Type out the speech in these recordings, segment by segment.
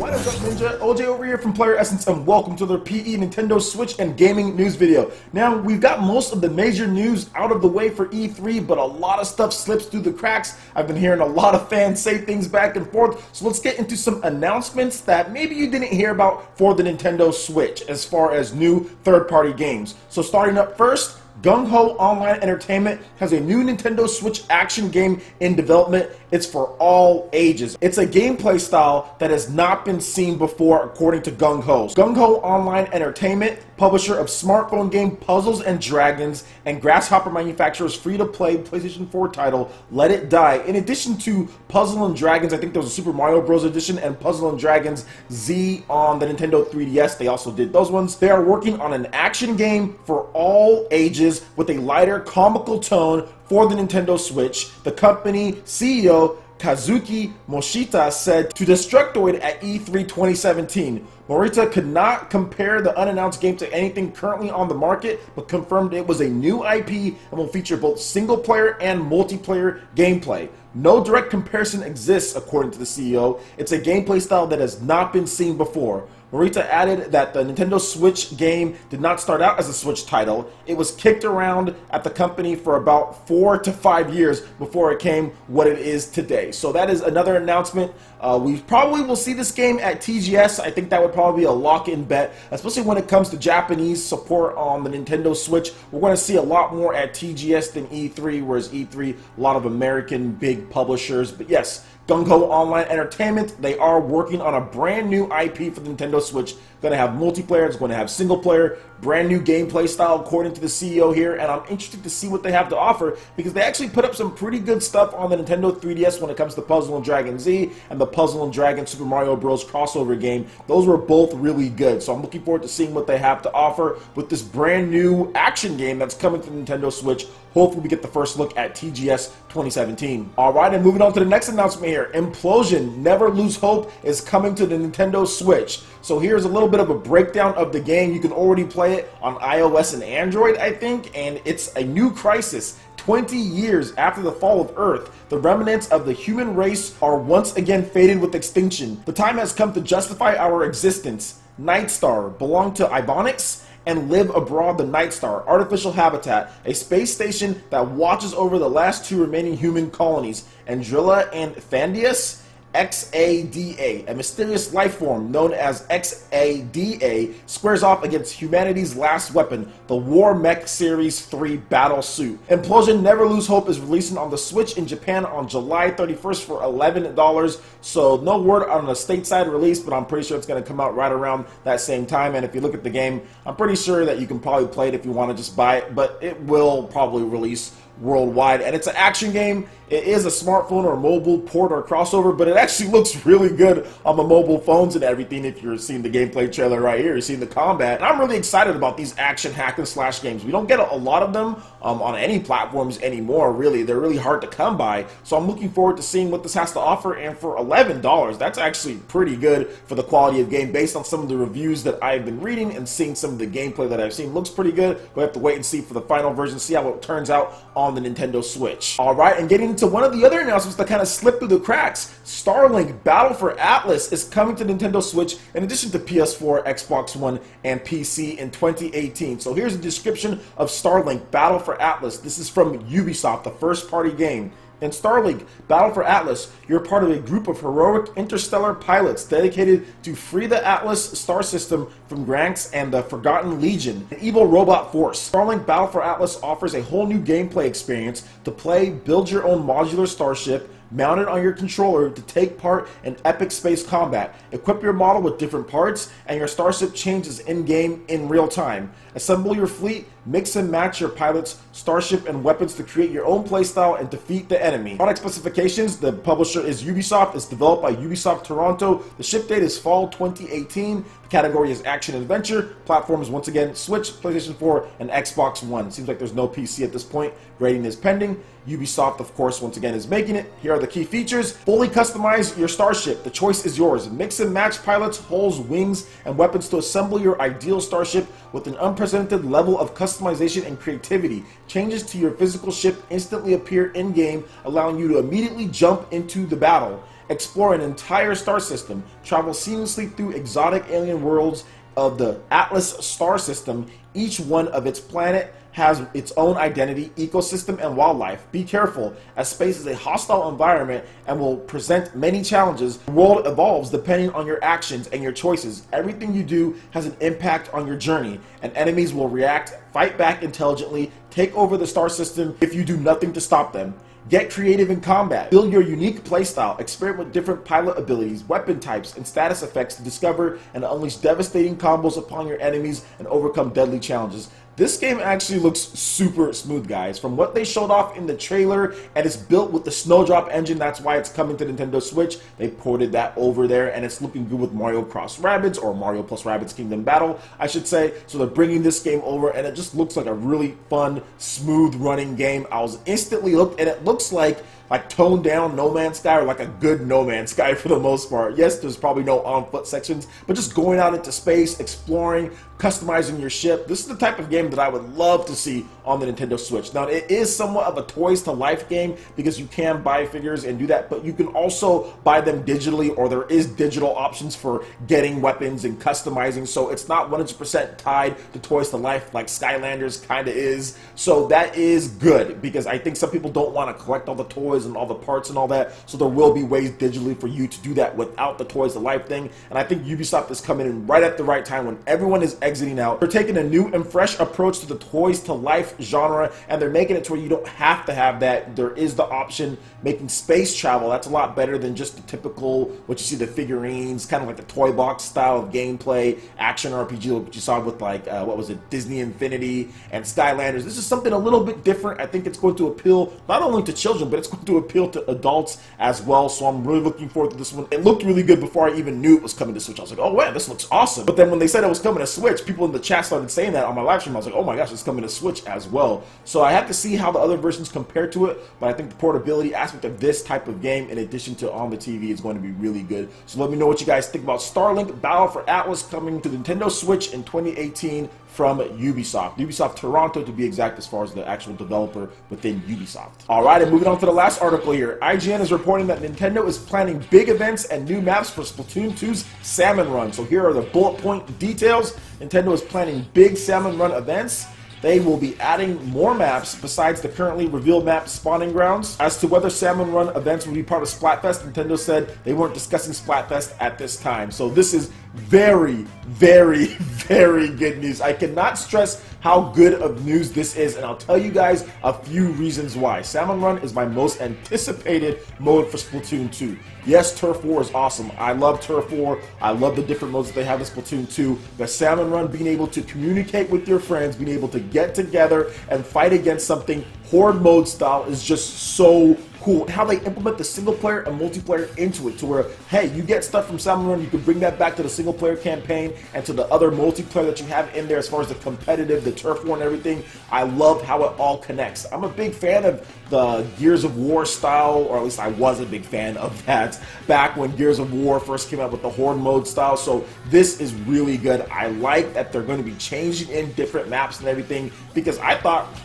What is up, Ninja? OJ over here from PlayerEssence, and welcome to the PE Nintendo Switch and Gaming News video. Now, we've got most of the major news out of the way for E3, but a lot of stuff slips through the cracks. I've been hearing a lot of fans say things back and forth, so let's get into some announcements that maybe you didn't hear about for the Nintendo Switch as far as new third-party games. So starting up first, GungHo Online Entertainment has a new Nintendo Switch action game in development. It's for all ages. It's a gameplay style that has not been seen before, according to GungHo. GungHo Online Entertainment, publisher of smartphone game Puzzles and Dragons and Grasshopper manufacturer's free-to-play PlayStation 4 title Let It Die. In addition to Puzzle and Dragons, I think there was a Super Mario Bros. Edition and Puzzle and Dragons Z on the Nintendo 3DS. They also did those ones. They are working on an action game for all ages with a lighter, comical tone for the Nintendo Switch. The company CEO Kazuki Moshita said to Destructoid at E3 2017. Morita could not compare the unannounced game to anything currently on the market, but confirmed it was a new IP and will feature both single-player and multiplayer gameplay. No direct comparison exists, according to the CEO. It's a gameplay style that has not been seen before. Morita added that the Nintendo Switch game did not start out as a Switch title. It was kicked around at the company for about 4 to 5 years before it came what it is today. So that is another announcement. We probably will see this game at TGS. I think that would probably be a lock-in bet, especially when it comes to Japanese support on the Nintendo Switch. We're going to see a lot more at TGS than E3, whereas E3, a lot of American big publishers. But yes, GungHo Online Entertainment, they are working on a brand new IP for the Nintendo Switch. Going to have multiplayer, it's going to have single player, brand new gameplay style according to the CEO here, and I'm interested to see what they have to offer because they actually put up some pretty good stuff on the Nintendo 3DS when it comes to Puzzle and Dragon Z and the Puzzle and Dragon Super Mario Bros. Crossover game. Those were both really good, so I'm looking forward to seeing what they have to offer with this brand new action game that's coming to the Nintendo Switch. Hopefully we get the first look at TGS 2017. Alright, and moving on to the next announcement here. Implosion, Never Lose Hope is coming to the Nintendo Switch. So here's a little bit of a breakdown of the game. You can already play it on iOS and Android, I think, and it's a new crisis. 20 years after the fall of Earth, the remnants of the human race are once again fated with extinction. The time has come to justify our existence. Nightstar belonged to Ibonix and live abroad the Nightstar, artificial habitat, a space station that watches over the last 2 remaining human colonies, Andrilla and Thandius. XADA, a mysterious life form known as XADA, squares off against humanity's last weapon, the War Mech Series 3 battle suit. Implosion Never Lose Hope is releasing on the Switch in Japan on July 31st for $11, so no word on a stateside release, but I'm pretty sure it's going to come out right around that same time. And if you look at the game, I'm pretty sure that you can probably play it if you want to just buy it, but it will probably release worldwide. And it's an action game. It is a smartphone or mobile port or crossover, but it actually looks really good on the mobile phones and everything. If you're seeing the gameplay trailer right here, you're seeing the combat. And I'm really excited about these action hack and slash games. We don't get a lot of them on any platforms anymore, really. They're really hard to come by. So I'm looking forward to seeing what this has to offer. And for $11, that's actually pretty good for the quality of game based on some of the reviews that I've been reading and seeing some of the gameplay that I've seen. Looks pretty good. We'll have to wait and see for the final version, see how it turns out on the Nintendo Switch. Alright, and getting into one of the other announcements that kind of slipped through the cracks, Starlink Battle for Atlas is coming to Nintendo Switch in addition to PS4, Xbox One, and PC in 2018. So here's a description of Starlink Battle for Atlas. This is from Ubisoft, the first-party game. In Starlink Battle for Atlas, you're part of a group of heroic interstellar pilots dedicated to free the Atlas star system from Granx and the Forgotten Legion, an evil robot force. Starlink Battle for Atlas offers a whole new gameplay experience to play, build your own modular starship, mount it on your controller to take part in epic space combat. Equip your model with different parts, and your starship changes in-game in real time. Assemble your fleet, mix and match your pilots, starship, and weapons to create your own playstyle and defeat the enemy. Product specifications, the publisher is Ubisoft. It's developed by Ubisoft Toronto. The ship date is fall 2018. The category is action and adventure. Platforms, once again, Switch, PlayStation 4, and Xbox One. Seems like there's no PC at this point. Rating is pending. Ubisoft, of course, once again, is making it. Here are the key features. Fully customize your starship. The choice is yours. Mix and match pilots, hulls, wings, and weapons to assemble your ideal starship with an unprecedented level of customization and creativity. Changes to your physical ship instantly appear in-game, allowing you to immediately jump into the battle. Explore an entire star system, travel seamlessly through exotic alien worlds of the Atlas star system. Each one of its planet has its own identity, ecosystem, and wildlife. Be careful, as space is a hostile environment and will present many challenges. The world evolves depending on your actions and your choices. Everything you do has an impact on your journey, and enemies will react, fight back intelligently, take over the star system if you do nothing to stop them. Get creative in combat. Build your unique playstyle. Experiment with different pilot abilities, weapon types, and status effects to discover and unleash devastating combos upon your enemies and overcome deadly challenges. This game actually looks super smooth, guys. From what they showed off in the trailer, and it's built with the Snowdrop engine. That's why it's coming to Nintendo Switch. They ported that over there, and it's looking good with Mario Cross Rabbids, or Mario plus Rabbids Kingdom Battle, I should say. So they're bringing this game over, and it just looks like a really fun, smooth running game. I was instantly hooked, and it looks like toned down No Man's Sky, or like a good No Man's Sky for the most part. Yes, there's probably no on-foot sections, but just going out into space, exploring, customizing your ship. This is the type of game that I would love to see on the Nintendo Switch. Now, it is somewhat of a toys to life game because you can buy figures and do that, but you can also buy them digitally, or there is digital options for getting weapons and customizing, so it's not 100% tied to toys to life like Skylanders kind of is. So that is good, because I think some people don't want to collect all the toys and all the parts and all that, so there will be ways digitally for you to do that without the toys to life thing. And I think Ubisoft is coming in right at the right time when everyone is exiting out. They're taking a new and fresh approach to the toys to life genre, and they're making it to where you don't have to have that. There is the option, making space travel. That's a lot better than just the typical, what you see, the figurines, kind of like the toy box style of gameplay, action RPG, what you saw with like, what was it, Disney Infinity and Skylanders. This is something a little bit different. I think it's going to appeal not only to children, but it's going to appeal to adults as well. So I'm really looking forward to this one. It looked really good before I even knew it was coming to Switch. I was like, oh wow, this looks awesome. But then when they said it was coming to Switch, people in the chat started saying that on my live stream. I was like, oh my gosh, it's coming to Switch as well. So I have to see how the other versions compare to it, but I think the portability aspect of this type of game, in addition to on the TV, is going to be really good. So let me know what you guys think about Starlink Battle for Atlas coming to Nintendo Switch in 2018 from Ubisoft. Ubisoft Toronto, to be exact, as far as the actual developer within Ubisoft. Alright, and moving on to the last article here. IGN is reporting that Nintendo is planning big events and new maps for Splatoon 2's Salmon Run. So here are the bullet point details. Nintendo is planning big Salmon Run events. They will be adding more maps besides the currently revealed map Spawning Grounds. As to whether Salmon Run events will be part of Splatfest, Nintendo said they weren't discussing Splatfest at this time. So this is very, very, very good news. I cannot stress how good of news this is, and I'll tell you guys a few reasons why. Salmon Run is my most anticipated mode for Splatoon 2. Yes, Turf War is awesome. I love Turf War. I love the different modes that they have in Splatoon 2. But Salmon Run, being able to communicate with your friends, being able to get together and fight against something horde mode style, is just so cool. How they implement the single player and multiplayer into it, to where, hey, you get stuff from Salmon Run, you can bring that back to the single player campaign and to the other multiplayer that you have in there as far as the competitive, the Turf War and everything. I love how it all connects. I'm a big fan of the Gears of War style, or at least I was a big fan of that back when Gears of War first came out with the horde mode style. So this is really good. I like that they're going to be changing in different maps and everything, because I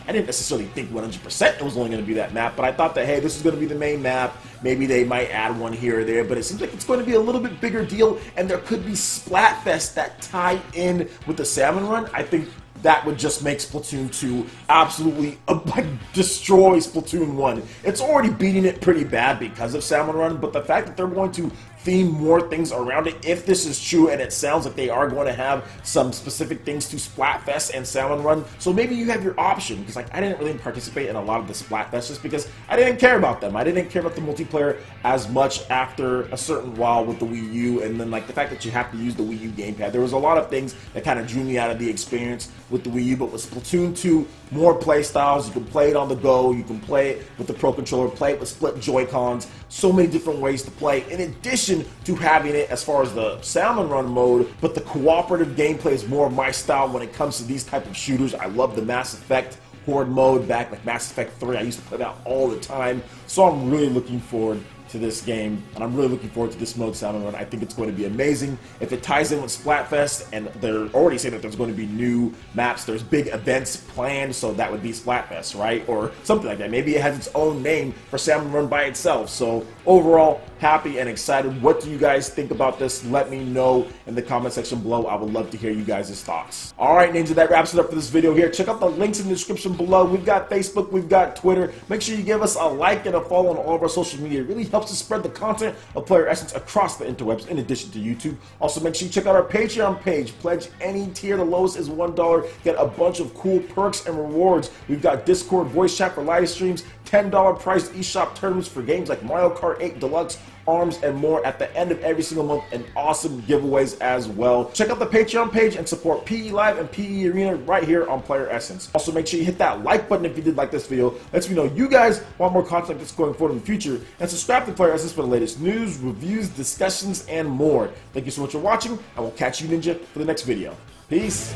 didn't necessarily think 100% it was only going to be that map, but I thought that, hey, this is going to be the main map. Maybe they might add one here or there, but it seems like it's going to be a little bit bigger deal, and there could be Splatfest that tie in with the Salmon Run. I think that would just make Splatoon 2 absolutely destroy Splatoon 1. It's already beating it pretty bad because of Salmon Run, but the fact that they're going to theme more things around it, if this is true, and it sounds like they are going to have some specific things to Splatfest and Salmon Run, so maybe you have your option, because like I didn't really participate in a lot of the Splatfest just because I didn't care about them. I didn't care about the multiplayer as much after a certain while with the Wii U, and then like the fact that you have to use the Wii U gamepad. There was a lot of things that kind of drew me out of the experience with the Wii U, but with Splatoon 2, more play styles. You can play it on the go, you can play it with the Pro Controller, play it with split Joy-Cons, so many different ways to play, in addition to having it as far as the Salmon Run mode. But the cooperative gameplay is more of my style when it comes to these type of shooters. I love the Mass Effect horde mode back, like Mass Effect 3. I used to play that all the time, so I'm really looking forward to this game, and I'm really looking forward to this mode, Salmon Run. I think it's going to be amazing. If it ties in with Splatfest, and they're already saying that there's going to be new maps, there's big events planned, so that would be Splatfest, right? Or something like that. Maybe it has its own name for Salmon Run by itself. So overall, happy and excited. What do you guys think about this? Let me know in the comment section below. I would love to hear you guys' thoughts. All right, Ninja, that wraps it up for this video here. Check out the links in the description below. We've got Facebook, we've got Twitter. Make sure you give us a like and a follow on all of our social media. It really helps us spread the content of PlayerEssence across the interwebs in addition to YouTube. Also, make sure you check out our Patreon page. Pledge any tier. The lowest is $1. Get a bunch of cool perks and rewards. We've got Discord voice chat for live streams, $10 priced eShop tournaments for games like Mario Kart 8 Deluxe, ARMS, and more at the end of every single month, and awesome giveaways as well. Check out the Patreon page and support PE Live and PE Arena right here on PlayerEssence. Also, make sure you hit that like button if you did like this video. Lets me know you guys want more content like this going forward in the future, and subscribe to PlayerEssence for the latest news, reviews, discussions, and more. Thank you so much for watching, and we'll catch you, Ninja, for the next video. Peace.